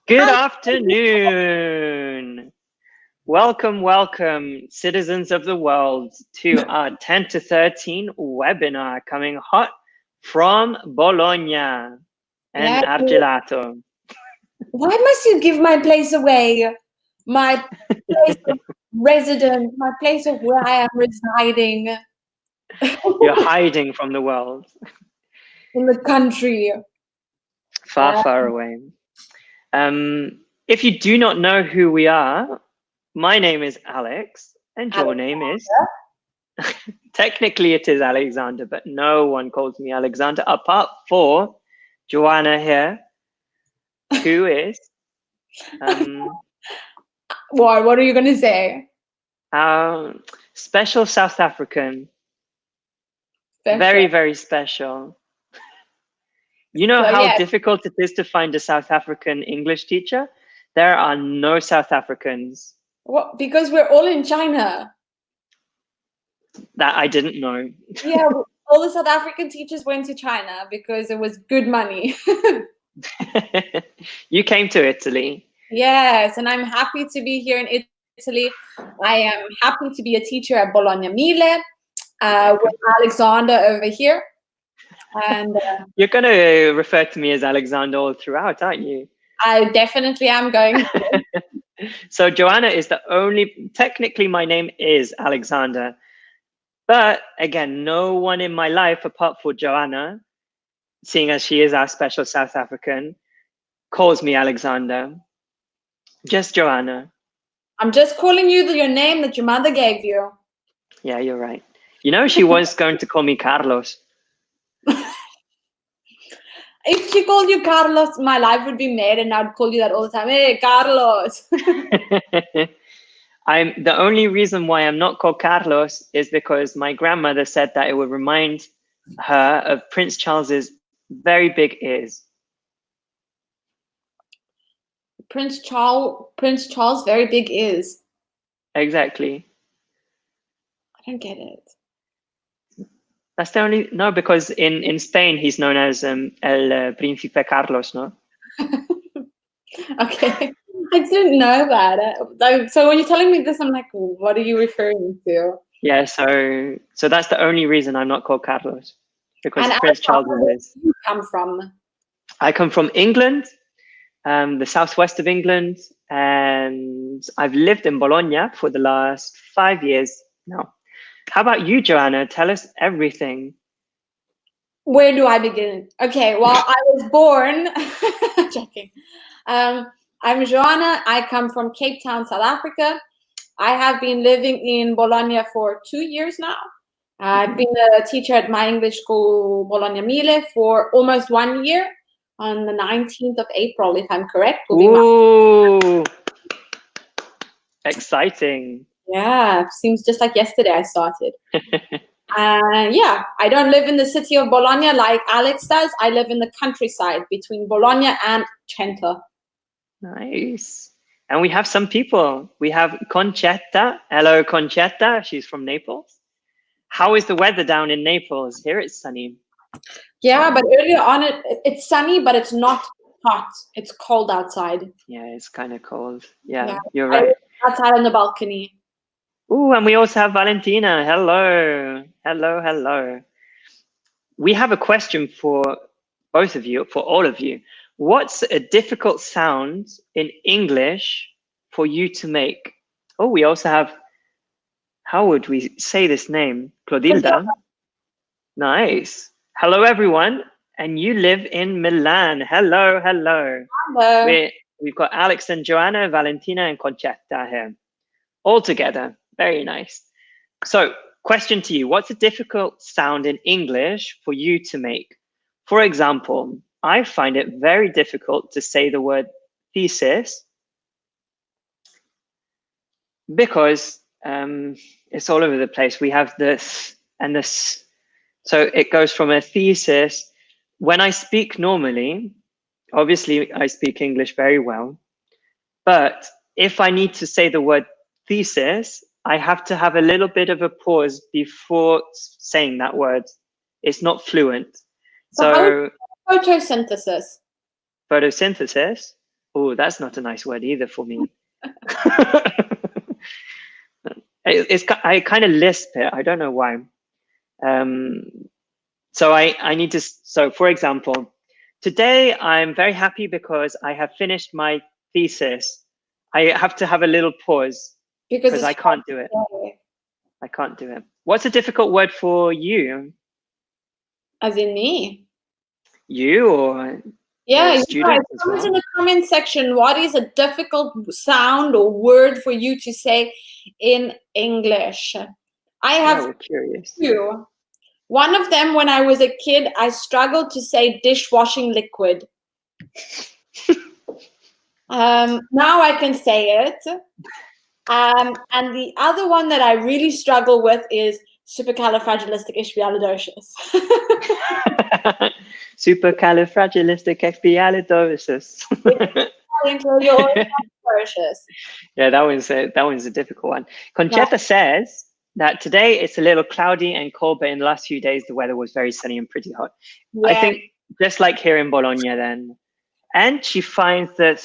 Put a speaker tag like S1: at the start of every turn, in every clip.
S1: Good afternoon. Welcome, citizens of the world, to our 10 to 13 webinar coming hot from Bologna and Argelato.
S2: Why must you give my place away? My place of residence, my place of where I am residing.
S1: You're hiding from the world.
S2: In the country.
S1: Far away. If you do not know who we are, my name is Alex, and your name is... Technically, it is Alexander, but no one calls me Alexander apart for Joanna here, who is...
S2: What are you going to say?
S1: Special South African. Very, very special. You know how difficult it is to find a South African English teacher? There are no South Africans.
S2: What? Because we're all in China.
S1: That I didn't know.
S2: Yeah, all the South African teachers went to China because it was good money.
S1: You came to Italy.
S2: Yes, and I'm happy to be here in Italy. I am happy to be a teacher at Bologna Mille with Alexander over here. And
S1: you're going to refer to me as Alexander all throughout, aren't you?
S2: I definitely am going to.
S1: So Joanna is the only... Technically, my name is Alexander. But again, no one in my life apart from Joanna, seeing as she is our special South African, calls me Alexander. Just Joanna.
S2: I'm just calling you your name that your mother gave you.
S1: Yeah, you're right. You know, she was going to call me Carlos.
S2: If she called you Carlos, my life would be made, and I'd call you that all the time. Hey, Carlos.
S1: The only reason why I'm not called Carlos is because my grandmother said that it would remind her of Prince Charles's very big ears.
S2: Prince Charles' very big ears.
S1: Exactly.
S2: I don't get it.
S1: That's the only... No, because in Spain he's known as El Príncipe Carlos, no?
S2: Okay. I didn't know that. So when you're telling me this, I'm like, what are you referring to?
S1: Yeah, so that's the only reason I'm not called Carlos, because Prince Charles is.
S2: Where do you come from?
S1: I come from England, the southwest of England, and I've lived in Bologna for the last 5 years now. How about you, Joanna? Tell us everything.
S2: Where do I begin? Okay, well, I was born... Checking. I'm Joanna. I come from Cape Town, South Africa. I have been living in Bologna for 2 years now. I've been a teacher at my English school, Bologna Mille, for almost 1 year. On the 19th of April, if I'm correct.
S1: Ooh, exciting.
S2: Yeah, seems just like yesterday I started. Yeah, I don't live in the city of Bologna like Alex does. I live in the countryside between Bologna and Trento.
S1: Nice. And we have some people. We have Concetta. Hello, Concetta. She's from Naples. How is the weather down in Naples? Here it's sunny.
S2: Yeah, but earlier on it's sunny, but it's not hot. It's cold outside.
S1: Yeah, it's kind of cold. Yeah, you're right.
S2: Outside on the balcony.
S1: Ooh, and we also have Valentina. Hello. Hello. We have a question for both of you, for all of you. What's a difficult sound in English for you to make? Oh, we also have, how would we say this name? Clotilda. Nice. Hello, everyone. And you live in Milan. Hello. We've got Alex and Joanna, Valentina and Concetta here. All together. Very nice. So, question to you. What's a difficult sound in English for you to make? For example, I find it very difficult to say the word thesis because it's all over the place. We have this and this. So it goes from a thesis. When I speak normally, obviously I speak English very well. But if I need to say the word thesis, I have to have a little bit of a pause before saying that word. It's not fluent. So
S2: photosynthesis.
S1: Photosynthesis. Oh, that's not a nice word either for me. I kind of lisp it. I don't know why. So I need to. So for example, today I'm very happy because I have finished my thesis. I have to have a little pause because I can't do it. I can't do it. What's a difficult word for you?
S2: As in me?
S1: You or
S2: yeah,
S1: student as
S2: comment
S1: well?
S2: in the comment section. What is a difficult sound or word for you to say in English? I have
S1: we're curious.
S2: two. One of them, when I was a kid, I struggled to say dishwashing liquid. Now I can say it. And the other one that I really struggle with is supercalifragilisticexpialidocious.
S1: Supercalifragilisticexpialidocious. Yeah, that one's a difficult one. Conchetta says that today it's a little cloudy and cold, but in the last few days the weather was very sunny and pretty hot. I think just like here in Bologna then. And she finds that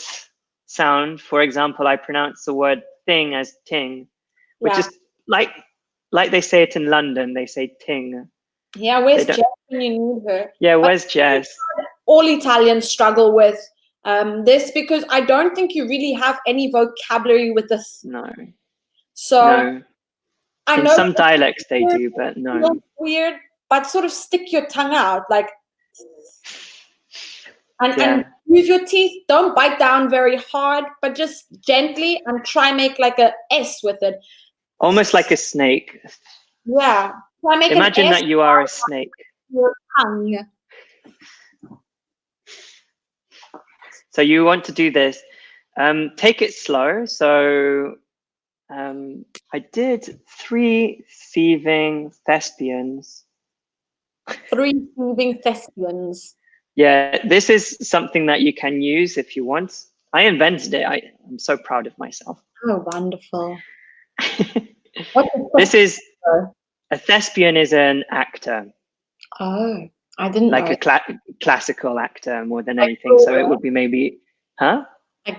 S1: sound, for example, I pronounce the word thing as ting, which is like they say it in London, they say ting.
S2: Yeah, where's Jess when you need her?
S1: Yeah, where's Jess?
S2: All Italians struggle with this because I don't think you really have any vocabulary with this.
S1: No.
S2: So
S1: no.
S2: I
S1: in
S2: know
S1: some dialects they do, but no.
S2: Weird, but sort of stick your tongue out, like, and use your teeth. Don't bite down very hard, but just gently and try make like a S with it.
S1: Almost like a snake.
S2: Yeah. Try make
S1: Imagine that you are a snake.
S2: Your tongue.
S1: So you want to do this. Take it slow. So I did 3 thieving thespians.
S2: 3 thieving thespians.
S1: Yeah, this is something that you can use if you want. I invented it. I'm so proud of myself.
S2: Oh, wonderful.
S1: This is a thespian is an actor.
S2: Oh, I didn't
S1: like
S2: know.
S1: A classical actor more than anything. So it would be maybe,
S2: Like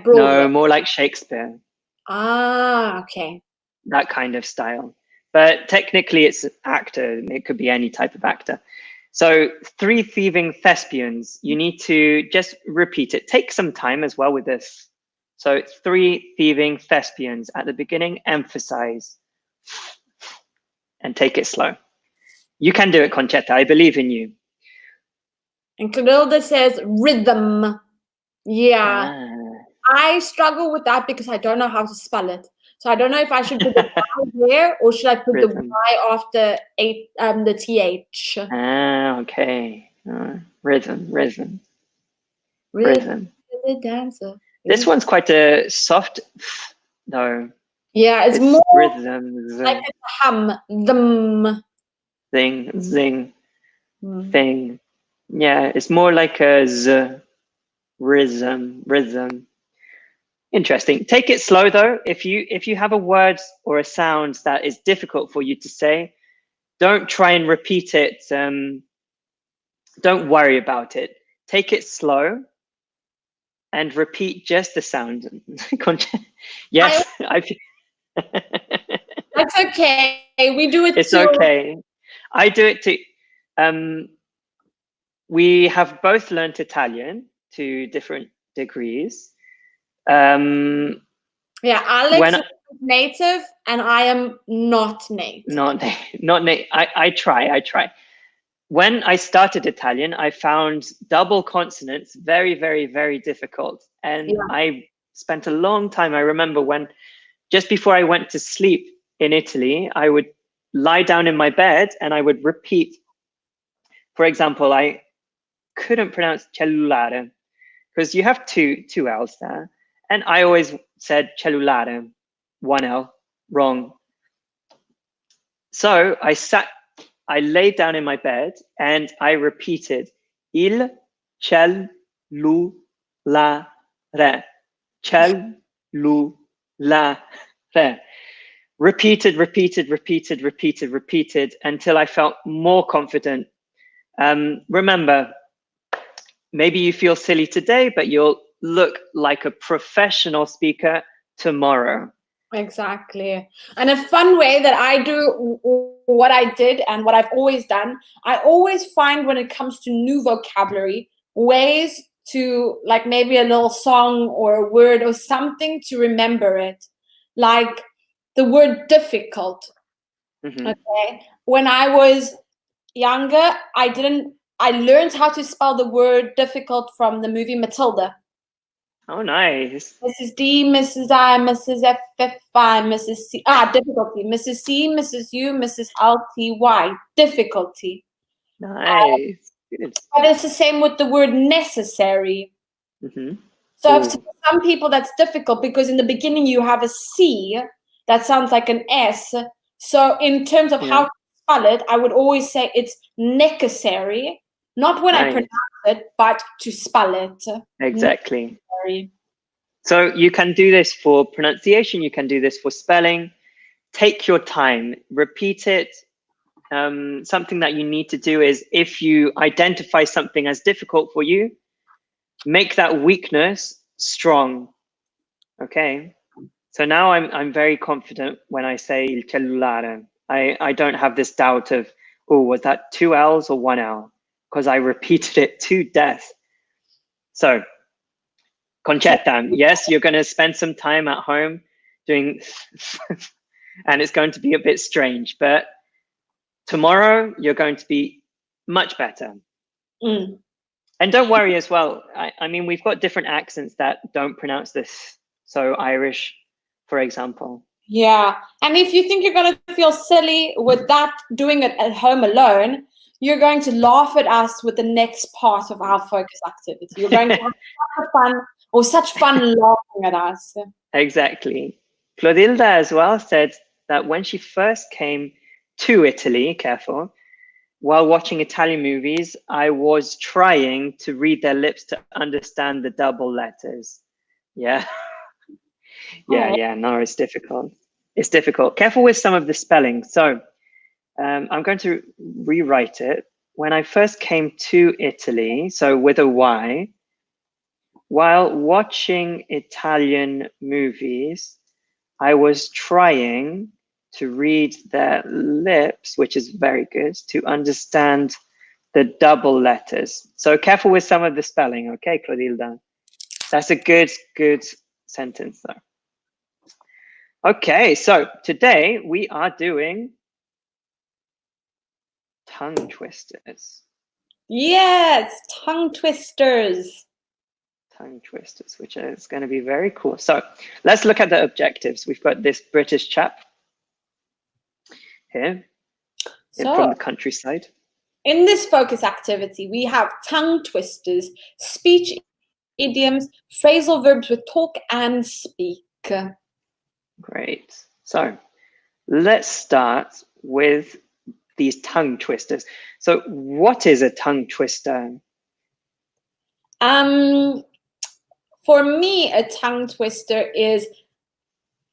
S2: Broadway.
S1: No, more like Shakespeare.
S2: Ah, okay.
S1: That kind of style. But technically it's an actor. It could be any type of actor. So 3 thieving thespians, you need to just repeat it. Take some time as well with this. So 3 thieving thespians at the beginning, emphasize and take it slow. You can do it, Conchetta. I believe in you. And
S2: Clotilde says rhythm. Yeah. I struggle with that because I don't know how to spell it. So I don't know if I should put the Y there or should I put the Y after the TH.
S1: Okay. Rhythm.
S2: Rhythm. Dancer.
S1: This one's quite a soft, though.
S2: Yeah, it's more
S1: rhythm.
S2: Like a hum. Them.
S1: Zing. Thing. Yeah, it's more like a z. Rhythm. Interesting. Take it slow though. If you have a word or a sound that is difficult for you to say, don't try and repeat it. Don't worry about it. Take it slow and repeat just the sound. Yes,
S2: That's okay. We do it.
S1: It's okay. I do it too. We have both learned Italian to different degrees.
S2: Yeah, Alex is native and I am not native.
S1: Not native. I try. When I started Italian, I found double consonants very, very, very difficult. And I spent a long time. I remember just before I went to sleep in Italy, I would lie down in my bed and I would repeat. For example, I couldn't pronounce cellulare because you have two L's there. And I always said cellulare, 1 L, wrong. So I laid down in my bed and I repeated il cellulare, cellulare. Repeated until I felt more confident. Remember, maybe you feel silly today, but you'll look like a professional speaker tomorrow.
S2: Exactly. And a fun way that I do what I did and what I've always done, I always find when it comes to new vocabulary, ways to, like, maybe a little song or a word or something to remember it. Like the word difficult.
S1: Mm-hmm.
S2: Okay. When I was younger, I learned how to spell the word difficult from the movie Matilda.
S1: Oh, nice.
S2: Mrs. D, Mrs. I, Mrs. F, F, I, Mrs. C. Difficulty. Mrs. C, Mrs. U, Mrs. L, T, Y. Difficulty.
S1: Nice. Good.
S2: But it's the same with the word necessary.
S1: Mm-hmm.
S2: So
S1: Ooh.
S2: to some people that's difficult because in the beginning you have a C that sounds like an S. So in terms of how to spell it, I would always say it's necessary, not when I
S1: Nice.
S2: pronounce it, but to spell it.
S1: Exactly.
S2: Necessary.
S1: So you can do this for pronunciation, you can do this for spelling. Take your time, repeat it. Something that you need to do is, if you identify something as difficult for you, make that weakness strong. Okay. So now I'm very confident when I say il cellulare. I don't have this doubt of, oh, was that 2 L's or 1 L? Because I repeated it to death. So, Concetta, yes, you're going to spend some time at home doing, and it's going to be a bit strange, but tomorrow you're going to be much better.
S2: Mm.
S1: And don't worry as well. I mean, we've got different accents that don't pronounce this. So Irish, for example.
S2: Yeah. And if you think you're going to feel silly with that, doing it at home alone, you're going to laugh at us with the next part of our focus activity. You're going to have such fun laughing at us.
S1: Exactly. Clotilda as well said that when she first came to Italy, careful, while watching Italian movies, I was trying to read their lips to understand the double letters. Yeah. Yeah. No, it's difficult. It's difficult. Careful with some of the spelling. So I'm going to rewrite it. When I first came to Italy, so with a Y, while watching Italian movies, I was trying to read their lips, which is very good, to understand the double letters. So careful with some of the spelling, okay, Clotilda? That's a good sentence, though. Okay, so today we are doing tongue twisters.
S2: Yes, tongue twisters.
S1: Tongue twisters, which is going to be very cool. So let's look at the objectives. We've got this British chap here from the countryside.
S2: In this focus activity, we have tongue twisters, speech idioms, phrasal verbs with talk and speak.
S1: Great. So let's start with these tongue twisters. So what is a tongue twister?
S2: For me, a tongue twister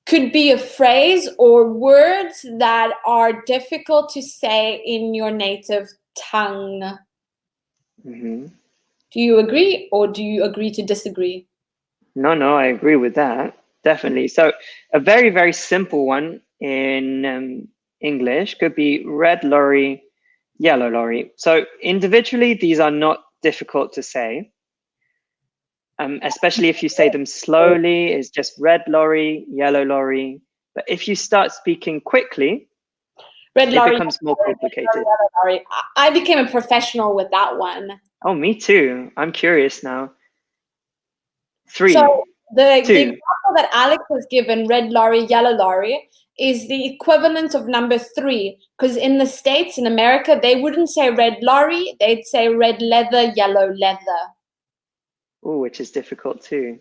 S2: could be a phrase or words that are difficult to say in your native tongue.
S1: Mm-hmm.
S2: Do you agree, or do you agree to disagree?
S1: No, I agree with that. Definitely. So a very, very simple one in English could be red lorry, yellow lorry. So individually, these are not difficult to say. Especially if you say them slowly, it's just red lorry, yellow lorry. But if you start speaking quickly, it becomes more complicated.
S2: I became a professional with that one.
S1: Oh, me too. I'm curious now. 3,
S2: so the
S1: 2.
S2: example that Alex has given, red lorry, yellow lorry, is the equivalent of number 3. Because in the States, in America, they wouldn't say red lorry, they'd say red leather, yellow leather.
S1: Oh, which is difficult too.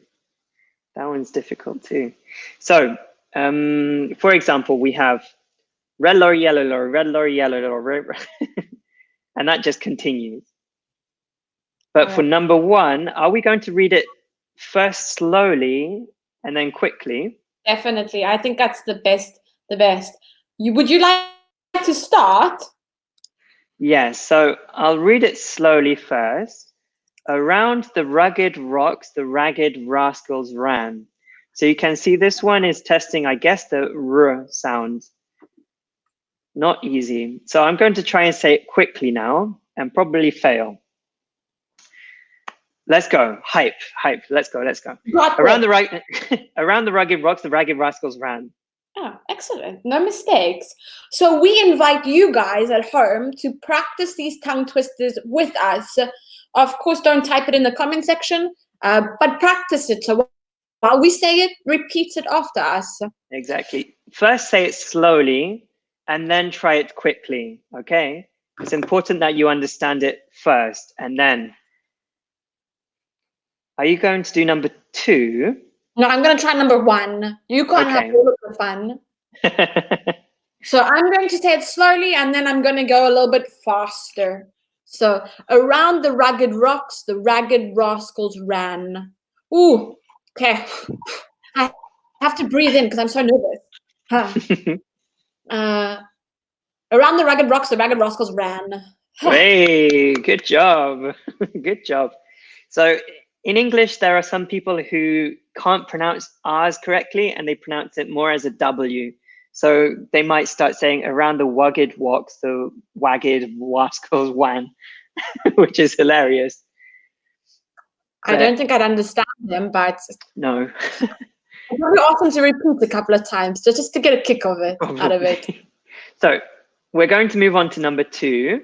S1: That one's difficult too. So, for example, we have red lorry, yellow lorry, red lorry, yellow lorry, and that just continues. But for number 1, are we going to read it first slowly and then quickly?
S2: Definitely. I think that's the best. Would you like to start?
S1: Yes, so I'll read it slowly first. Around the rugged rocks, the ragged rascals ran. So you can see this one is testing, I guess, the R sound. Not easy. So I'm going to try and say it quickly now and probably fail. Let's go. Hype. Let's go. Around the rugged rocks, the ragged rascals ran.
S2: Oh, excellent. No mistakes. So we invite you guys at home to practice these tongue twisters with us. Of course, don't type it in the comment section, but practice it. So while we say it, repeat it after us.
S1: Exactly. First say it slowly and then try it quickly, okay? It's important that you understand it first and then. Are you going to do number 2?
S2: No, I'm going to try number 1. You can't have all of the fun. So I'm going to say it slowly and then I'm going to go a little bit faster. So around the rugged rocks, the ragged rascals ran. Ooh, okay. I have to breathe in because I'm so nervous. Around the rugged rocks, the ragged rascals ran.
S1: Hey, good job. Good job. So in English, there are some people who can't pronounce R's correctly and they pronounce it more as a W. So they might start saying around the wugged walks, the wagged rascals wan, which is hilarious.
S2: I don't think I'd understand them, but
S1: no.
S2: I'd probably ask them to repeat a couple of times just to get a kick of it out of it.
S1: So we're going to move on to number 2.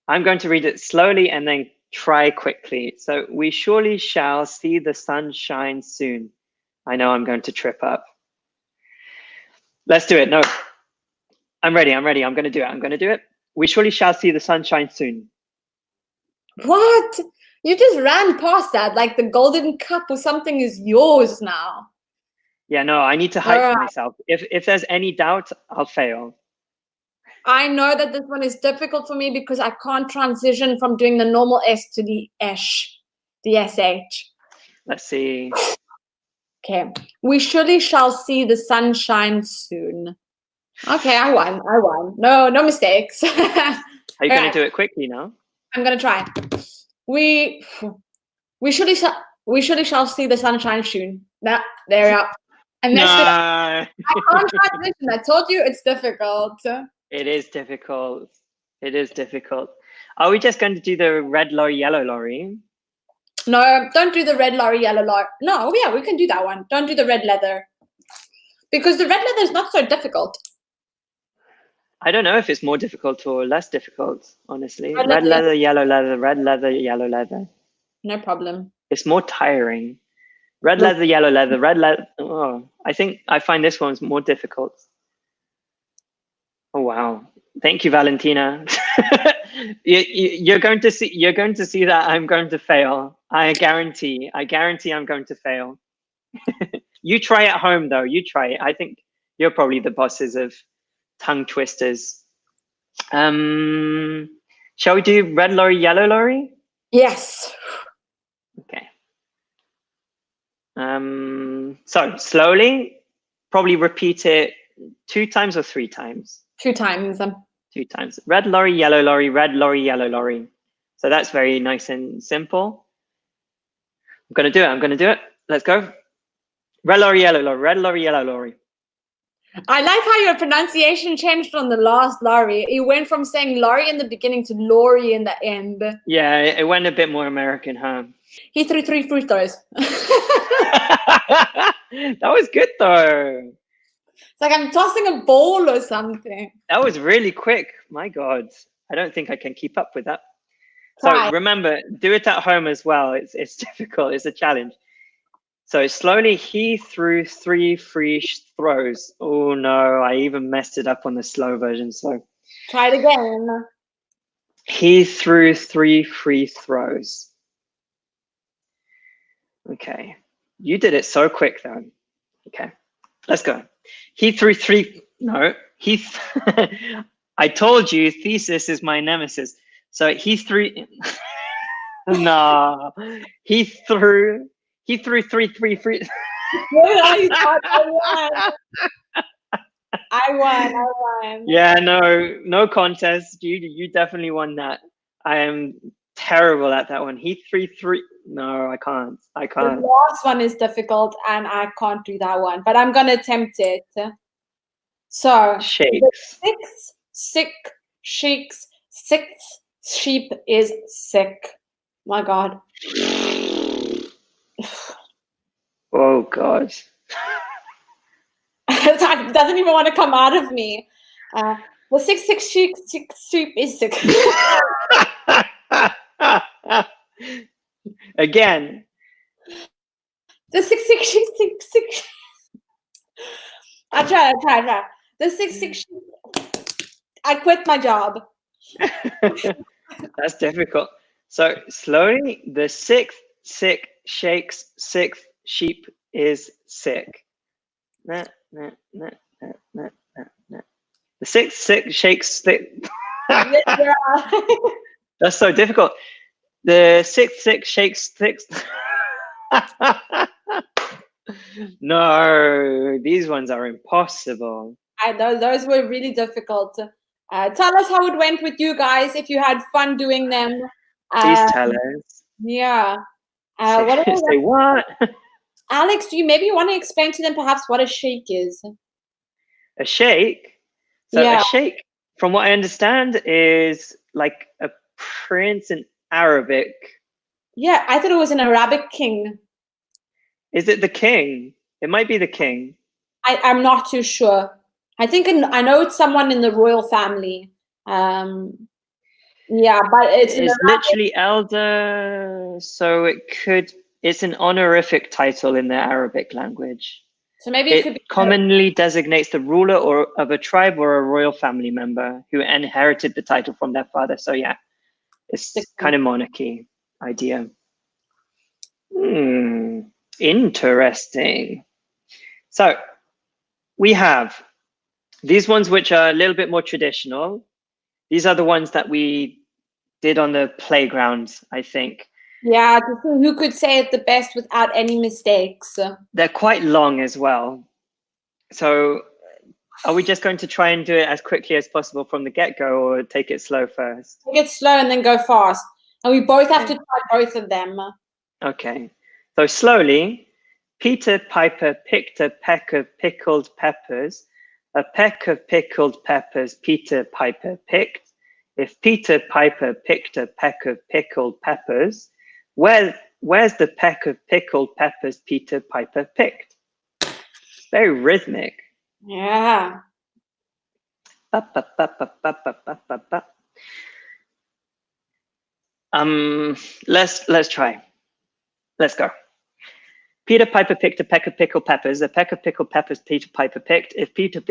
S1: I'm going to read it slowly and then try quickly. So we surely shall see the sun shine soon. I know I'm going to trip up. Let's do it. No, I'm ready. I'm going to do it. We surely shall see the sun shine soon.
S2: What? You just ran past that like the golden cup or something is yours now.
S1: Yeah, no, I need to hype myself. If there's any doubt, I'll fail.
S2: I know that this one is difficult for me because I can't transition from doing the normal S to the esh, the SH.
S1: Let's see.
S2: Okay. We surely shall see the sun shine soon. Okay, I won. No mistakes.
S1: Are you going to do it quickly now?
S2: I'm going to try. We surely shall see the sun shine soon. There we are. And that's I can't transition. I told you it's difficult.
S1: It is difficult. Are we just going to do the red lorry, yellow lorry?
S2: No, don't do the red lorry, yellow lorry. No, yeah, we can do that one. Don't do the red leather. Because the red leather is not so difficult.
S1: I don't know if it's more difficult or less difficult, honestly. Red leather, yellow leather, red leather, yellow leather.
S2: No problem.
S1: It's more tiring. Red leather, yellow leather, red leather. Oh, I find this one's more difficult. Oh wow! Thank you, Valentina. You're going to see that I'm going to fail. I guarantee I'm going to fail. You try at home though. You try it. I think you're probably the bosses of tongue twisters. Shall we do red lorry, yellow lorry?
S2: Yes.
S1: Okay. So slowly, probably repeat it 2 times or 3 times.
S2: 2 times.
S1: 2 times. Red lorry, yellow lorry, red lorry, yellow lorry. So that's very nice and simple. I'm going to do it. Let's go. Red lorry, yellow lorry, red lorry, yellow lorry.
S2: I like how your pronunciation changed on the last lorry. You went from saying lorry in the beginning to lorry in the end.
S1: Yeah, it went a bit more American, huh?
S2: He threw 3 free throws.
S1: That was good though.
S2: It's like I'm tossing a ball or something.
S1: That was really quick. My God. I don't think I can keep up with that. So remember, do it at home as well. It's difficult. It's a challenge. So slowly, he threw 3 free throws. Oh no, I even messed it up on the slow version. So
S2: try it again.
S1: He threw 3 free throws. Okay. You did it so quick though. Okay. Let's go. He threw 3. No, I told you thesis is my nemesis. So he threw. No, he threw 3 free.
S2: I won.
S1: Yeah, no contest. You definitely won that. I am terrible at that one. He 3-3. No, I can't. I
S2: The
S1: can't.
S2: last one is difficult, and I can't do that one, but I'm gonna attempt it. So the
S1: Shakes.
S2: sixth sheep is sick. My God.
S1: Oh God.
S2: It doesn't even want to come out of me. The sixth sheep is sick.
S1: Again.
S2: The six. I try. The six sheep. I quit my job.
S1: That's difficult. So slowly, the sixth sheep is sick. The sixth shakes sick. That's so difficult. The sixth shakes sixth. No, these ones are impossible.
S2: I know those were really difficult. Tell us how it went with you guys. If you had fun doing them.
S1: Please tell us.
S2: Yeah.
S1: Say what?
S2: Alex, do you maybe want to explain to them perhaps what a shake is?
S1: A shake? So
S2: Yeah.
S1: a shake, from what I understand, is like a prince in Arabic.
S2: Yeah, I thought it was an Arabic king.
S1: Is it the king? It might be the king.
S2: I'm not too sure. I know it's someone in the royal family. Yeah, but it's
S1: literally elder, so it's an honorific title in the Arabic language.
S2: So maybe
S1: it
S2: could be
S1: commonly designates the ruler of a tribe or a royal family member who inherited the title from their father. So yeah, it's kind of monarchy idea. Interesting. So we have these ones which are a little bit more traditional. These are the ones that we did on the playground, I think.
S2: Yeah, who could say it the best without any mistakes?
S1: They're quite long as well. So are we just going to try and do it as quickly as possible from the get-go, or take it slow first?
S2: Take it slow and then go fast. And we both have to try both of them.
S1: Okay. So slowly, Peter Piper picked a peck of pickled peppers. A peck of pickled peppers Peter Piper picked. If Peter Piper picked a peck of pickled peppers, where's the peck of pickled peppers Peter Piper picked? Very rhythmic.
S2: Yeah.
S1: Let's try. Let's go. Peter Piper picked a peck of pickled peppers. A peck of pickled peppers Peter Piper picked. If Peter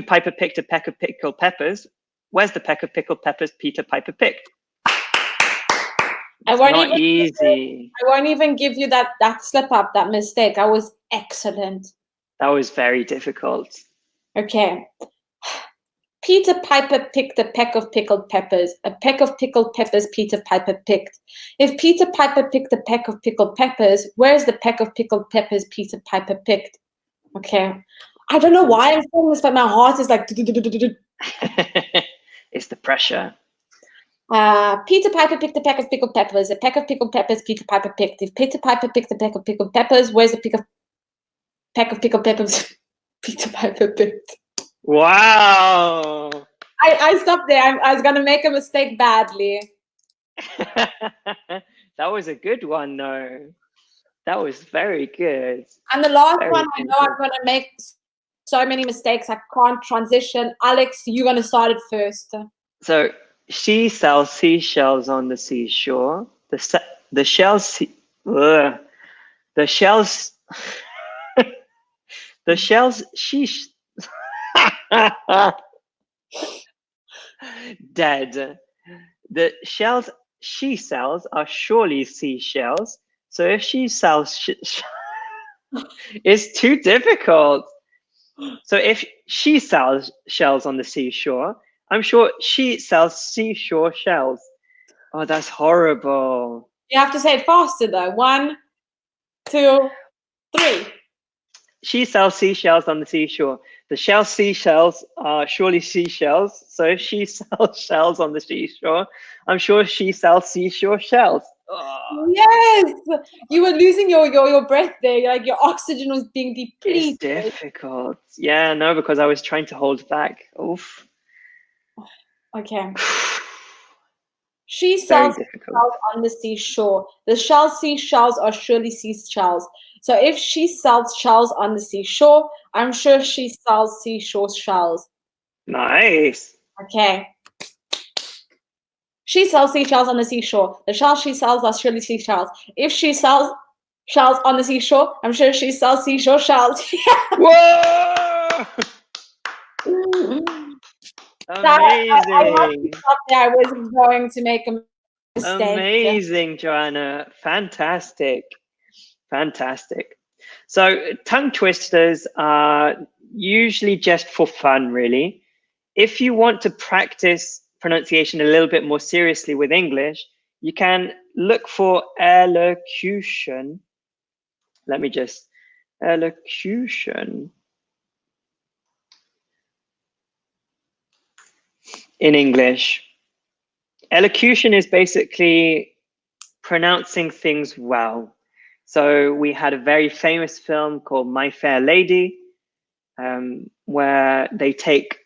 S1: Piper picked a peck of pickled peppers, where's the peck of pickled peppers Peter Piper picked? It's not easy.
S2: I won't even give you that slip up, that mistake. I was excellent.
S1: That was very difficult.
S2: Okay. Peter Piper picked a peck of pickled peppers. A peck of pickled peppers Peter Piper picked. If Peter Piper picked a peck of pickled peppers, where's the peck of pickled peppers Peter Piper picked? Okay. I don't know why I'm saying this, but my heart is like...
S1: It's the pressure.
S2: Peter Piper picked a peck of pickled peppers. A peck of pickled peppers Peter Piper picked. If Peter Piper picked a peck of pickled peppers, where's the peck of pickled peppers Peter Piper picked?
S1: Wow.
S2: I stopped there. I was going to make a mistake badly.
S1: That was a good one, though. That was very good.
S2: And the last one, I know I'm going to make so many mistakes. I can't transition. Alex, you're going to start it first.
S1: So she sells seashells on the seashore. The shells dead. The shells she sells are surely seashells. So if she sells it's too difficult. So if she sells shells on the seashore, I'm sure she sells seashore shells. Oh, that's horrible.
S2: You have to say it faster though. 1, 2, 3.
S1: She sells seashells on the seashore. The shell seashells are surely seashells. So if she sells shells on the seashore, I'm sure she sells seashore shells. Oh,
S2: Yes, you were losing your breath there. Like your oxygen was being
S1: it's
S2: depleted.
S1: difficult. Yeah, no, because I was trying to hold back. Oof.
S2: Okay. She
S1: Very
S2: sells
S1: difficult.
S2: shells on the seashore. The seashells are surely seashells. So if she sells shells on the seashore, I'm sure she sells seashore shells.
S1: Nice.
S2: Okay. She sells seashells on the seashore. The shells she sells are surely seashells. If she sells shells on the seashore, I'm sure she sells seashore shells.
S1: Whoa! Amazing.
S2: I was going to make a mistake.
S1: Amazing, Joanna. Fantastic. Fantastic. So tongue twisters are usually just for fun, really. If you want to practice pronunciation a little bit more seriously with English, you can look for elocution. Let me just, elocution in English. Elocution is basically pronouncing things well. So we had a very famous film called My Fair Lady, where they take,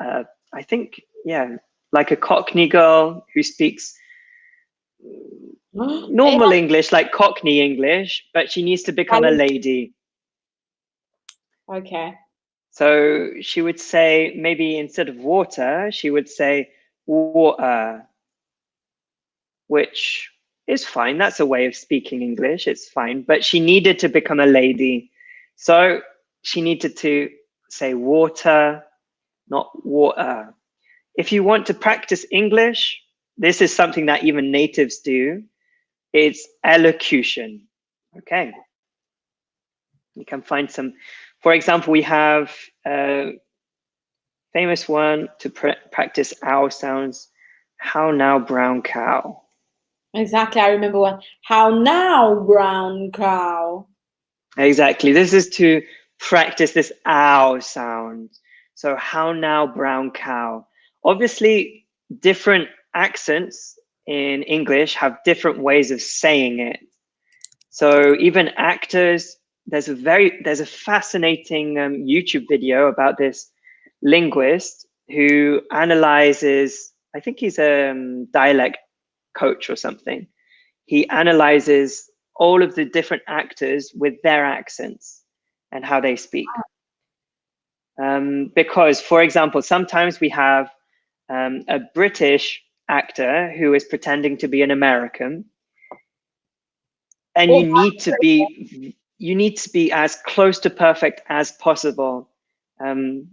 S1: I think, yeah, like a Cockney girl who speaks normal English, like Cockney English, but she needs to become a lady.
S2: Okay.
S1: So she would say, maybe instead of water, she would say water, which is fine. That's a way of speaking English. It's fine. But she needed to become a lady. So she needed to say water, not water. If you want to practice English, this is something that even natives do. It's elocution. Okay. You can find some, for example, we have a famous one to practice owl sounds. How now, brown cow.
S2: Exactly, I remember one. How now, brown cow?
S1: Exactly. This is to practice this ow sound. So how now, brown cow. Obviously, different accents in English have different ways of saying it. So even actors, there's a fascinating YouTube video about this linguist who analyzes, I think he's a dialect coach or something. He analyzes all of the different actors with their accents and how they speak. Because, for example, sometimes we have a British actor who is pretending to be an American, and you need to be as close to perfect as possible. And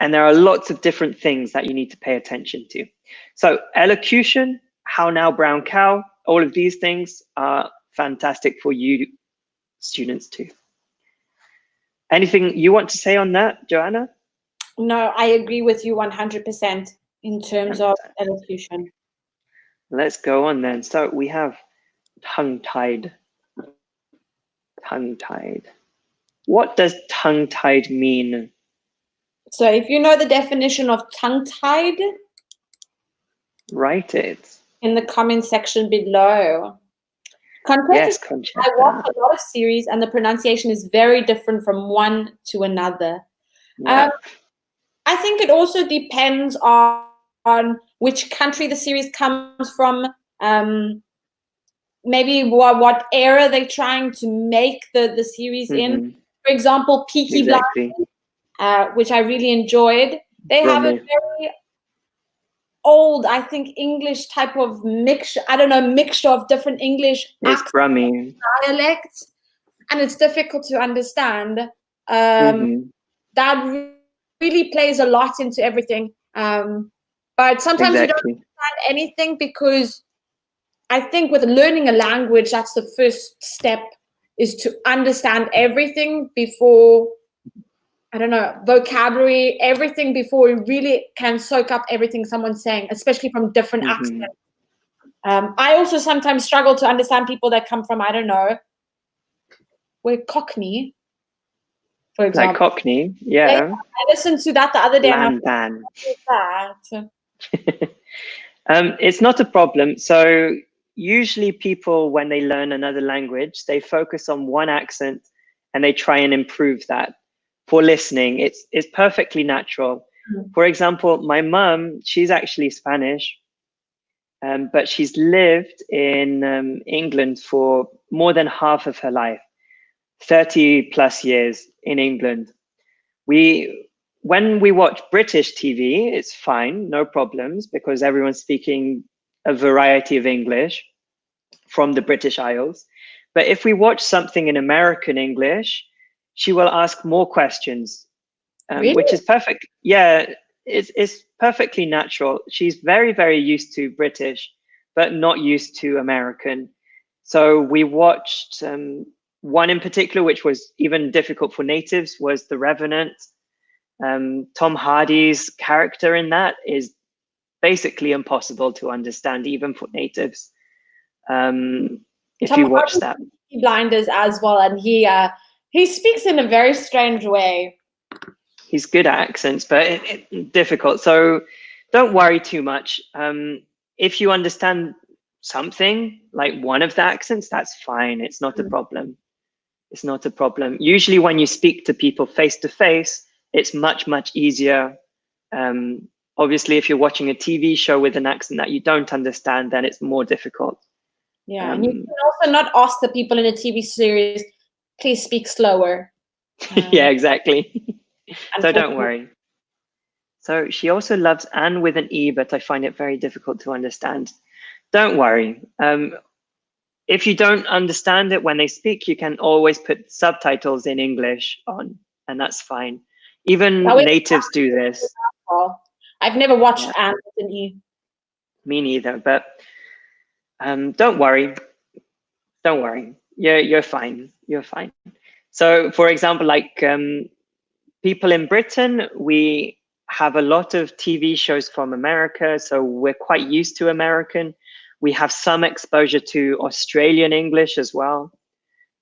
S1: there are lots of different things that you need to pay attention to. So elocution, how now, brown cow, all of these things are fantastic for you students too. Anything you want to say on that, Joanna?
S2: No, I agree with you 100% in terms of elocution.
S1: Let's go on then. So we have tongue-tied. Tongue-tied. What does tongue-tied mean?
S2: So if you know the definition of tongue-tied,
S1: write it
S2: in the comment section below.
S1: Yes,
S2: I watch a lot of series and the pronunciation is very different from one to another.
S1: Yeah.
S2: I think it also depends on which country the series comes from, maybe what era they're trying to make the series in. For example, Peaky Blinders, which I really enjoyed. They have a very old, I think, English type of mixture. I don't know, mixture of different English dialects, and it's difficult to understand. That really plays a lot into everything. But sometimes you don't understand anything, because I think with learning a language, that's the first step, is to understand everything before, I don't know, vocabulary, everything, before we really can soak up everything someone's saying, especially from different accents. I also sometimes struggle to understand people that come from, I don't know, we're Cockney. for
S1: Like
S2: example.
S1: Cockney, yeah.
S2: I listened to that the other day. And I was
S1: Landan.
S2: like, what is that?
S1: It's not a problem. So usually people, when they learn another language, they focus on one accent and they try and improve that. For listening, it's perfectly natural. For example, my mum, she's actually Spanish, but she's lived in England for more than half of her life, 30 plus years in England. When we watch British TV, it's fine, no problems, because everyone's speaking a variety of English from the British Isles. But if we watch something in American English, she will ask more questions,
S2: Really?
S1: which is perfect. Yeah, it's perfectly natural. She's very, very used to British, but not used to American. So we watched one in particular, which was even difficult for natives, was The Revenant. Tom Hardy's character in that is basically impossible to understand, even for natives. If
S2: Tom
S1: you watch
S2: Hardy
S1: that,
S2: Blinders as well, and he speaks in a very strange way.
S1: he's good at accents, but difficult. So don't worry too much. If you understand something like one of the accents, that's fine. It's not a problem. It's not a problem. Usually, when you speak to people face to face, it's much, much easier. Obviously, if you're watching a TV show with an accent that you don't understand, then it's more difficult.
S2: Yeah, and you can also not ask the people in a TV series, please speak slower.
S1: Yeah, exactly. So don't worry. So she also loves Anne with an E, but I find it very difficult to understand. Don't worry. If you don't understand it when they speak, you can always put subtitles in English on, and that's fine. Even natives do this.
S2: I've never watched Anne with an E.
S1: Me neither, but don't worry. Don't worry. You're fine. You're fine. So, for example, like people in Britain, we have a lot of TV shows from America, so we're quite used to American. We have some exposure to Australian English as well.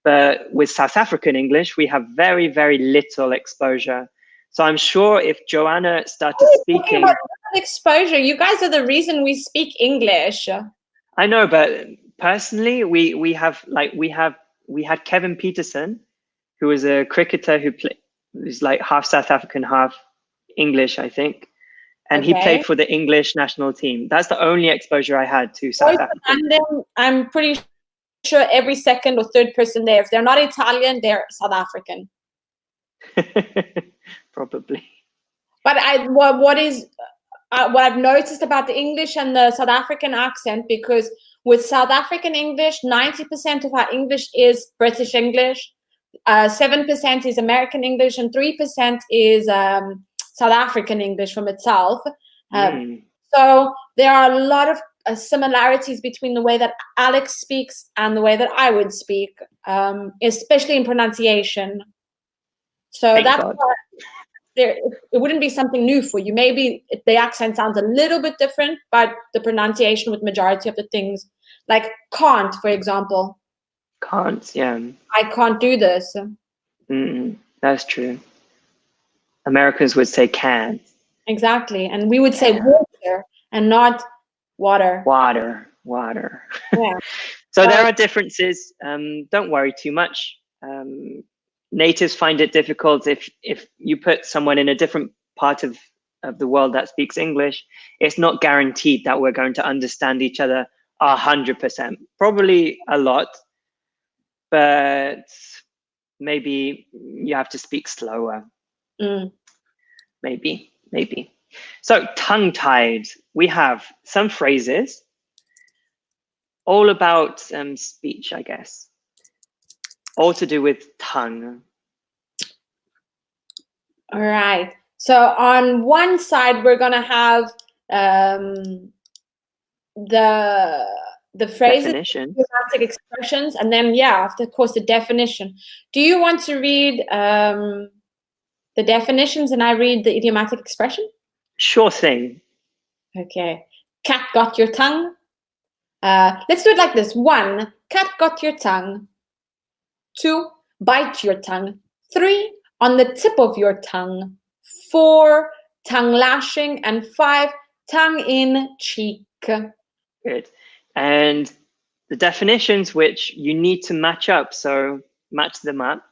S1: But with South African English, we have very, very little exposure. So I'm sure if Joanna started speaking...
S2: About exposure, you guys are the reason we speak English.
S1: I know, but personally, we had Kevin Peterson, who was a cricketer who's like half South African, half English, I think. And he played for the English national team. That's the only exposure I had to South Africa.
S2: And then I'm pretty sure every second or third person there, if they're not Italian, they're South African.
S1: Probably.
S2: But what I've noticed about the English and the South African accent, because with South African English, 90% of our English is British English, 7% is American English, and 3% is South African English from itself. So there are a lot of similarities between the way that Alex speaks and the way that I would speak, especially in pronunciation. So that's why it wouldn't be something new for you. Maybe the accent sounds a little bit different, but the pronunciation with majority of the things, like can't, for example.
S1: Can't, yeah.
S2: I can't do this.
S1: That's true. Americans would say can't.
S2: Exactly. And we would say water and not water.
S1: Water.
S2: Yeah.
S1: So there are differences. Don't worry too much. Natives find it difficult if you put someone in a different part of the world that speaks English. It's not guaranteed that we're going to understand each other 100%. Probably a lot, but maybe you have to speak slower. Maybe. So tongue-tied, we have some phrases all about speech, I guess. All to do with tongue.
S2: All right. So on one side, we're gonna have the phrases, idiomatic expressions, and then of course the definition. Do you want to read the definitions and I read the idiomatic expression?
S1: Sure thing.
S2: Okay. Cat got your tongue. Let's do it like this. 1, cat got your tongue. 2, bite your tongue. 3, on the tip of your tongue. 4, tongue lashing. And 5, tongue in cheek.
S1: Good. And the definitions which you need to match up, so match them up,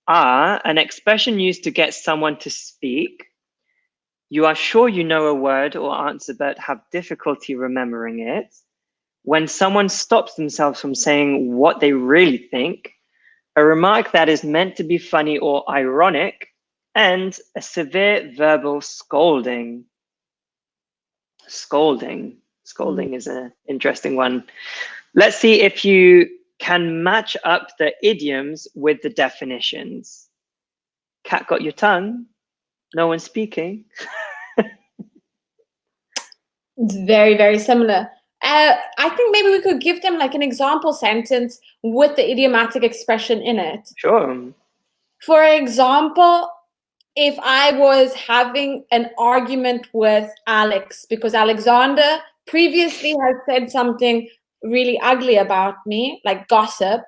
S1: are an expression used to get someone to speak. You are sure you know a word or answer but have difficulty remembering it. When someone stops themselves from saying what they really think, a remark that is meant to be funny or ironic, and a severe verbal scolding. Scolding is an interesting one. Let's see if you can match up the idioms with the definitions. Cat got your tongue, no one's speaking.
S2: It's very, very similar. I think maybe we could give them like an example sentence with the idiomatic expression in it.
S1: Sure.
S2: For example, if I was having an argument with Alex because Alexander previously has said something really ugly about me, like gossip,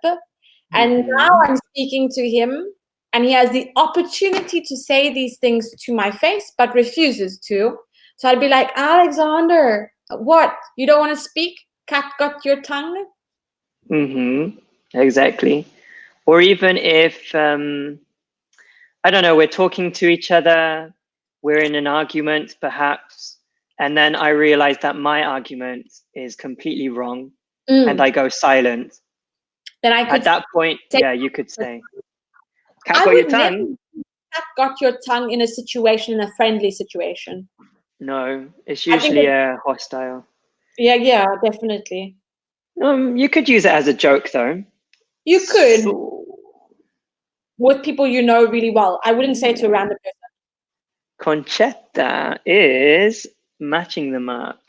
S2: and now I'm speaking to him and he has the opportunity to say these things to my face but refuses to. So I'd be like, Alexander, what? You don't want to speak? Cat got your tongue?
S1: Exactly. Or even if, I don't know, we're talking to each other, we're in an argument perhaps, and then I realize that my argument is completely wrong and I go silent.
S2: Then I could
S1: at that point, yeah, you could say, cat got your tongue.
S2: Cat got your tongue in a situation, in a friendly situation.
S1: No, it's usually hostile.
S2: Yeah, definitely.
S1: You could use it as a joke though.
S2: You could. With people you know really well. I wouldn't say to a random person.
S1: Concetta is matching them up.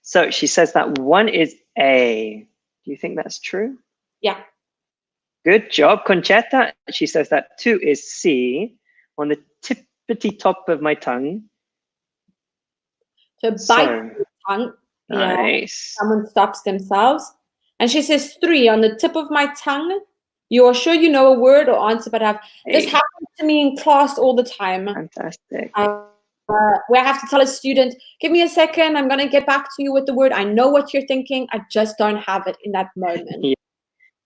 S1: So she says that 1 is A. Do you think that's true?
S2: Yeah.
S1: Good job, Concetta. She says that 2 is C, on the tippity top of my tongue.
S2: So bite the tongue.
S1: Nice.
S2: Yeah. Someone stops themselves. And she says 3, on the tip of my tongue. You are sure you know a word or answer, but this happens to me in class all the time.
S1: Fantastic.
S2: Where I have to tell a student, give me a second, I'm going to get back to you with the word. I know what you're thinking. I just don't have it in that moment.
S1: Yeah,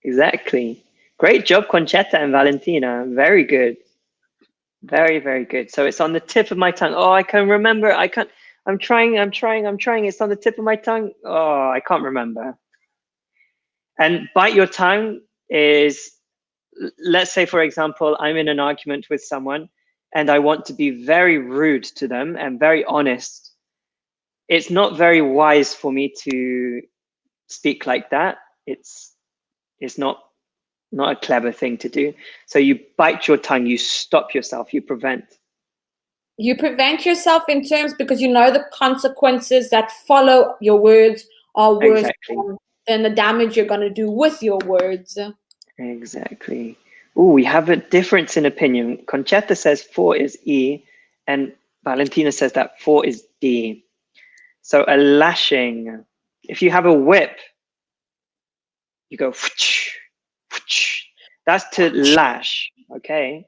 S1: exactly. Great job, Concetta and Valentina. Very good. Very, very good. So it's on the tip of my tongue. Oh, I can remember. I'm trying. It's on the tip of my tongue. Oh, I can't remember. And bite your tongue is, let's say, for example, I'm in an argument with someone and I want to be very rude to them and very honest. It's not very wise for me to speak like that. It's not a clever thing to do. So you bite your tongue, you stop yourself, you prevent.
S2: You prevent yourself in terms because you know the consequences that follow your words are worse than the damage you're going to do with your words.
S1: Exactly. Oh, we have a difference in opinion. Concetta says 4 is E, and Valentina says that 4 is D. So a lashing. If you have a whip, you go, whoosh, whoosh. That's to lash, okay?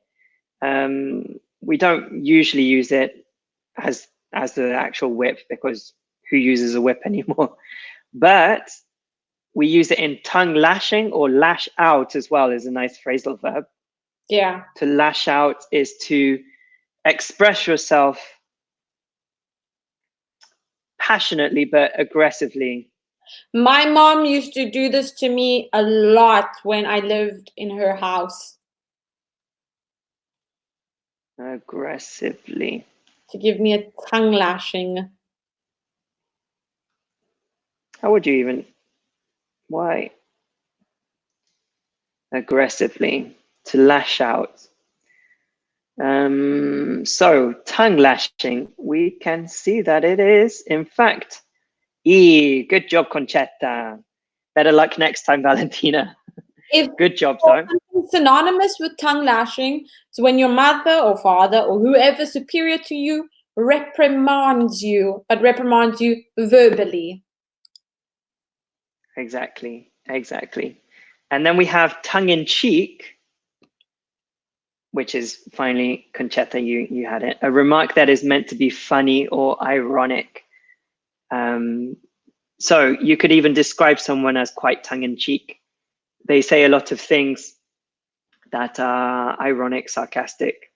S1: We don't usually use it as the actual whip because who uses a whip anymore? But we use it in tongue lashing or lash out as well is a nice phrasal verb.
S2: Yeah.
S1: To lash out is to express yourself passionately but aggressively.
S2: My mom used to do this to me a lot when I lived in her house.
S1: Aggressively.
S2: To give me a tongue lashing.
S1: How would you even? Why? Aggressively. To lash out. So tongue lashing, we can see that it is, in fact, E. Good job, Concetta. Better luck next time, Valentina. Good job, though.
S2: Synonymous with tongue lashing is when your mother or father or whoever superior to you reprimands you, but reprimands you verbally.
S1: Exactly. And then we have tongue in cheek, which is finally, Conchetta, you had it. A remark that is meant to be funny or ironic. So you could even describe someone as quite tongue-in-cheek. They say a lot of things that are ironic, sarcastic,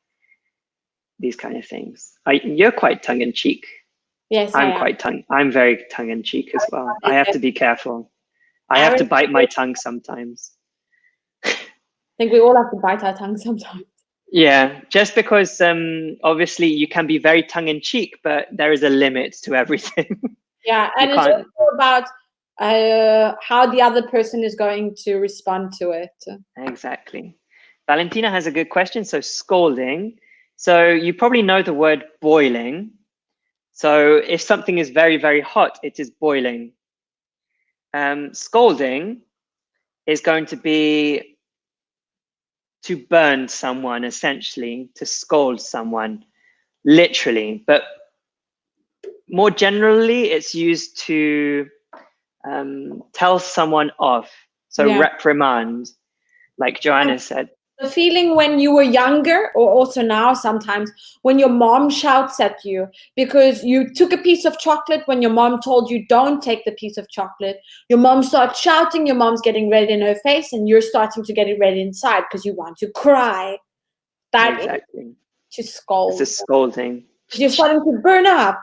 S1: these kind of things. You're quite tongue-in-cheek.
S2: Yes,
S1: I'm very tongue-in-cheek as well. I have to be careful. I have to bite my tongue sometimes.
S2: I think we all have to bite our tongue sometimes.
S1: Yeah, just because obviously you can be very tongue-in-cheek, but there is a limit to everything.
S2: Yeah, and it's also about how the other person is going to respond to it.
S1: Exactly. Valentina has a good question. So scolding. So you probably know the word boiling. So if something is very, very hot, it is boiling. Scolding is going to be to burn someone, essentially, to scold someone, literally. But more generally, it's used to tell someone off. So reprimand, like Joanna said.
S2: The feeling when you were younger, or also now sometimes, when your mom shouts at you because you took a piece of chocolate when your mom told you don't take the piece of chocolate. Your mom starts shouting, your mom's getting red in her face, and you're starting to get it red inside because you want to cry. That
S1: Exactly.
S2: is to scold.
S1: It's a scolding.
S2: You're starting to burn up.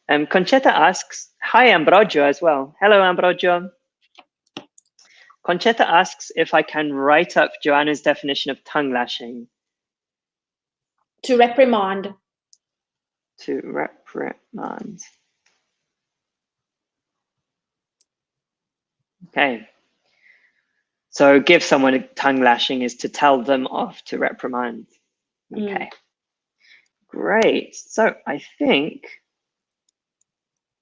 S1: Conchetta asks, hi Ambrogio as well. Hello Ambrogio. Conchetta asks if I can write up Joanna's definition of tongue lashing.
S2: To reprimand.
S1: To reprimand. Okay. So give someone a tongue lashing is to tell them off, to reprimand. Okay. Great. So I think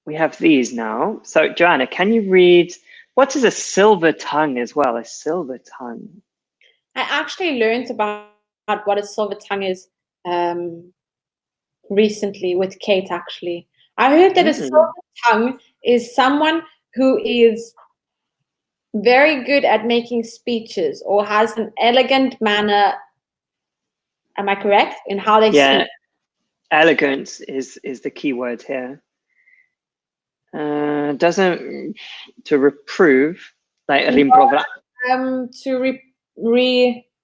S1: we have these now. So Joanna, can you read, what is a silver tongue as well? A silver tongue.
S2: I actually learned about what a silver tongue is recently with Kate, actually. I heard that a silver tongue is someone who is very good at making speeches or has an elegant manner. Am I correct in how they speak?
S1: Elegance is the key word here. Doesn't to reprove, like rimproverar.
S2: To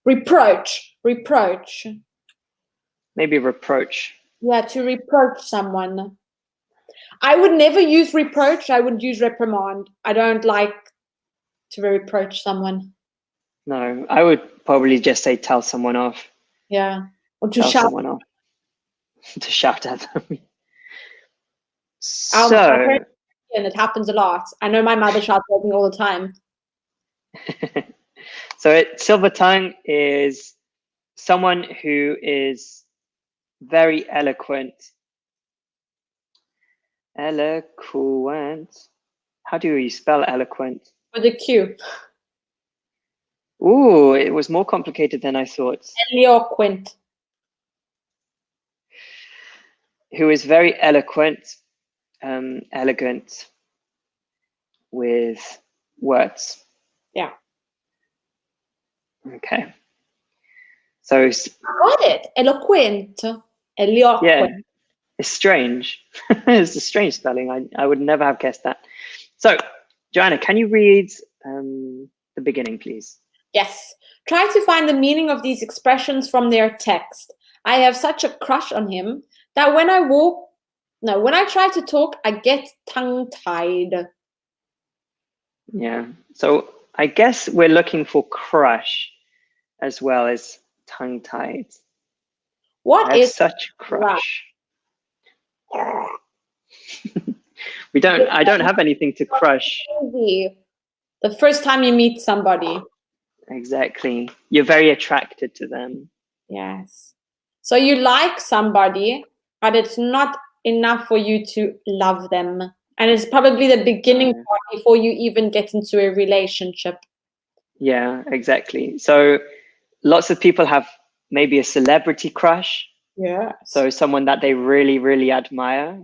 S2: reproach.
S1: Maybe reproach.
S2: Yeah, to reproach someone. I would never use reproach. I would use reprimand. I don't like to reproach someone.
S1: No, I would probably just say tell someone off.
S2: Yeah, or to
S1: tell
S2: shout
S1: someone off. To shout at them. So,
S2: and it happens a lot. I know my mother shouts at me all the time.
S1: So silver tongue is someone who is very eloquent. Eloquent. How do you spell eloquent?
S2: With a Q.
S1: Ooh, it was more complicated than I thought.
S2: Eloquent.
S1: Who is very eloquent, elegant with words.
S2: Yeah.
S1: Okay. So
S2: got it. Eloquent. Eloquent.
S1: Yeah, it's strange. It's a strange spelling. I would never have guessed that. So, Joanna, can you read the beginning, please?
S2: Yes. Try to find the meaning of these expressions from their text. I have such a crush on him that when I try to talk, I get tongue-tied.
S1: Yeah. So I guess we're looking for crush as well as tongue-tied.
S2: What is
S1: such crush? I don't have anything to crush.
S2: The first time you meet somebody.
S1: Exactly. You're very attracted to them.
S2: Yes. So you like somebody, but it's not enough for you to love them. And it's probably the beginning part before you even get into a relationship.
S1: Yeah, exactly. So lots of people have maybe a celebrity crush.
S2: Yeah.
S1: So someone that they really, really admire,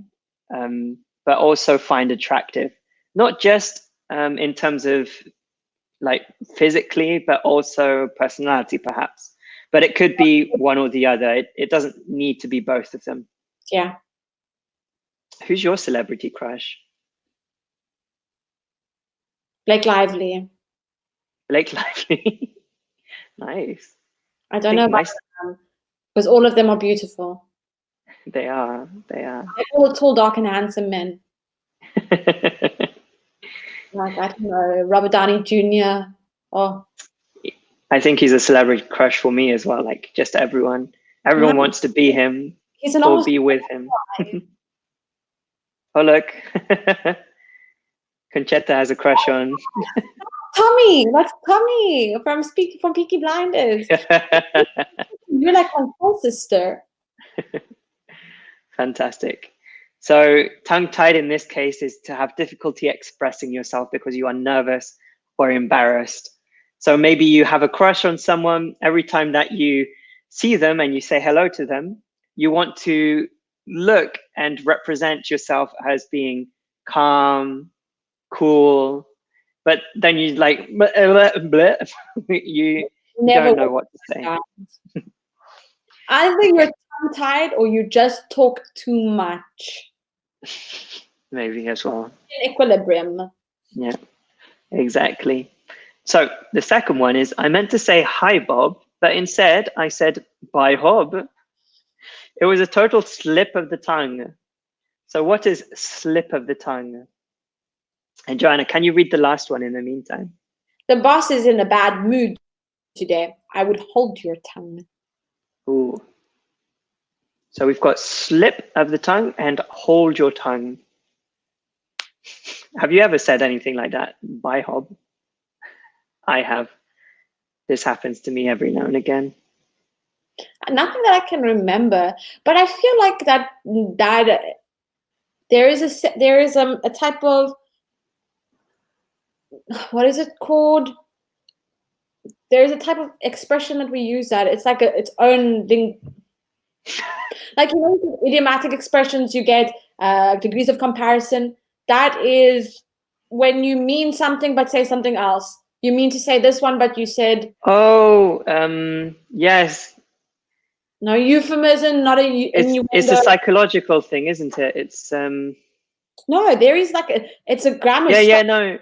S1: but also find attractive. Not just in terms of like physically, but also personality, perhaps. But it could be one or the other. It doesn't need to be both of them.
S2: Yeah.
S1: Who's your celebrity crush?
S2: Blake Lively.
S1: Blake Lively. Nice.
S2: I don't know about them, because all of them are beautiful.
S1: They are. They are.
S2: They're all tall, dark, and handsome men. Like, I don't know, Robert Downey Jr. Oh,
S1: I think he's a celebrity crush for me as well. Like just everyone wants to be him or be with him. Oh look, Conchetta has a crush on
S2: Tommy. That's Tommy from Peaky Blinders. You're like my full sister.
S1: Fantastic. So tongue-tied in this case is to have difficulty expressing yourself because you are nervous or embarrassed. So maybe you have a crush on someone. Every time that you see them and you say hello to them, you want to look and represent yourself as being calm, cool, but then you like, you don't know what to say.
S2: Either you're tongue-tied or you just talk too much.
S1: Maybe as well.
S2: In equilibrium.
S1: Yeah, exactly. So the second one is, I meant to say hi, Bob, but instead I said bye, Hob. It was a total slip of the tongue. So what is slip of the tongue? And Joanna, can you read the last one in the meantime?
S2: The boss is in a bad mood today. I would hold your tongue.
S1: Ooh. So we've got slip of the tongue and hold your tongue. Have you ever said anything like that? Bye, Hob. I have. This happens to me every now and again.
S2: Nothing that I can remember, but I feel like that there is a type of, what is it called? There is a type of expression that we use that it's like its own thing. Like, you know, idiomatic expressions, you get degrees of comparison. That is when you mean something but say something else. You mean to say this one, but you said.
S1: Oh, yes.
S2: No, euphemism, not a.
S1: It's a psychological thing, isn't it? It's
S2: No, there is like it's a grammar.
S1: Yeah, no.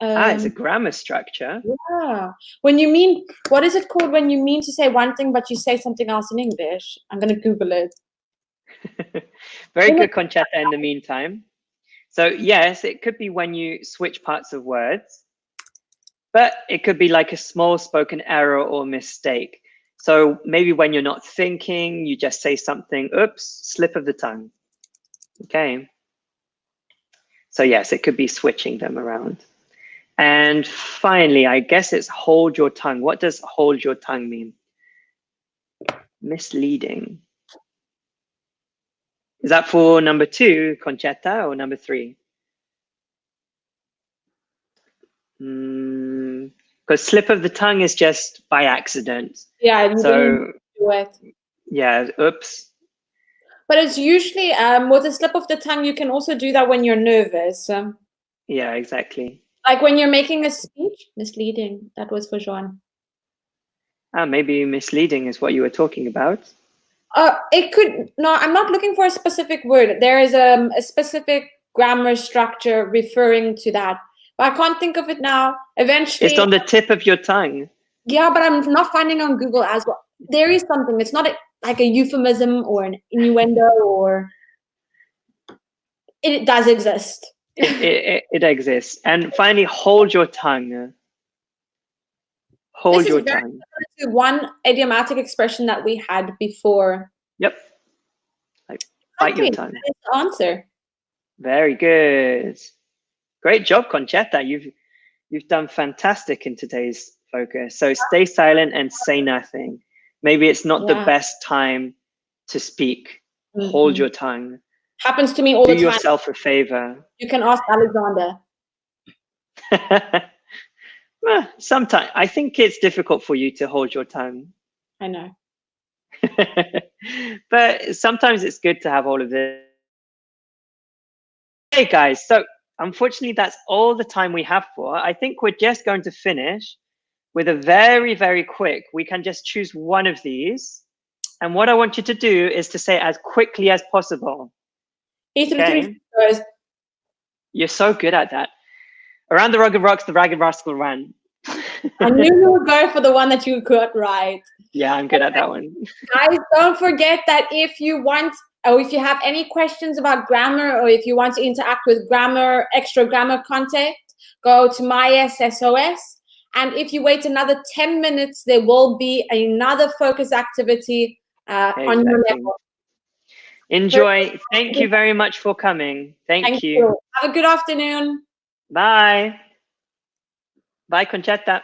S1: It's a grammar structure.
S2: Yeah. When you mean, what is it called when you mean to say one thing but you say something else in English? I'm gonna Google it.
S1: Very good, Conchetta, in the meantime. So yes, it could be when you switch parts of words, but it could be like a small spoken error or mistake. So maybe when you're not thinking, you just say something, oops, slip of the tongue. Okay. So yes, it could be switching them around. And finally, I guess it's hold your tongue. What does hold your tongue mean? Misleading. Is that for number 2, Conchetta, or number 3? Because slip of the tongue is just by accident.
S2: Yeah.
S1: So
S2: do it.
S1: Yeah, oops.
S2: But it's usually with a slip of the tongue. You can also do that when you're nervous.
S1: Yeah, exactly.
S2: Like when you're making a speech. Misleading. That was for Joan.
S1: Maybe misleading is what you were talking about.
S2: It could. No, I'm not looking for a specific word. There is a specific grammar structure referring to that. But I can't think of it now. Eventually.
S1: It's on the tip of your tongue.
S2: Yeah, but I'm not finding on Google as well. There is something. It's not like a euphemism or an innuendo, or it does exist.
S1: It exists. And finally, hold your tongue. Hold your tongue.
S2: To one idiomatic expression that we had before.
S1: Yep. Like bite your tongue.
S2: That is the answer.
S1: Very good. Great job, Conchetta. You've done fantastic in today's focus. So stay silent and say nothing. Maybe it's not the best time to speak. Hold your tongue.
S2: Happens to me all the time.
S1: Do yourself a favor.
S2: You can ask Alexander.
S1: Well, sometimes I think it's difficult for you to hold your tongue.
S2: I know.
S1: But sometimes it's good to have all of this. Hey guys, so unfortunately that's all the time we have for. I think we're just going to finish with a very, very quick, we can just choose one of these. And what I want you to do is to say as quickly as possible.
S2: Okay.
S1: You're so good at that. Around the rugged rocks, the ragged rascal ran.
S2: I knew you would go for the one that you got right.
S1: Yeah, I'm good at that one.
S2: Guys, don't forget that if you want, or if you have any questions about grammar, or if you want to interact with grammar, extra grammar content, go to MySSOS. And if you wait another 10 minutes, there will be another focus activity on your level.
S1: Enjoy. Thank you very much for coming. Thank you.
S2: Have a good afternoon.
S1: Bye. Bye, Conchetta.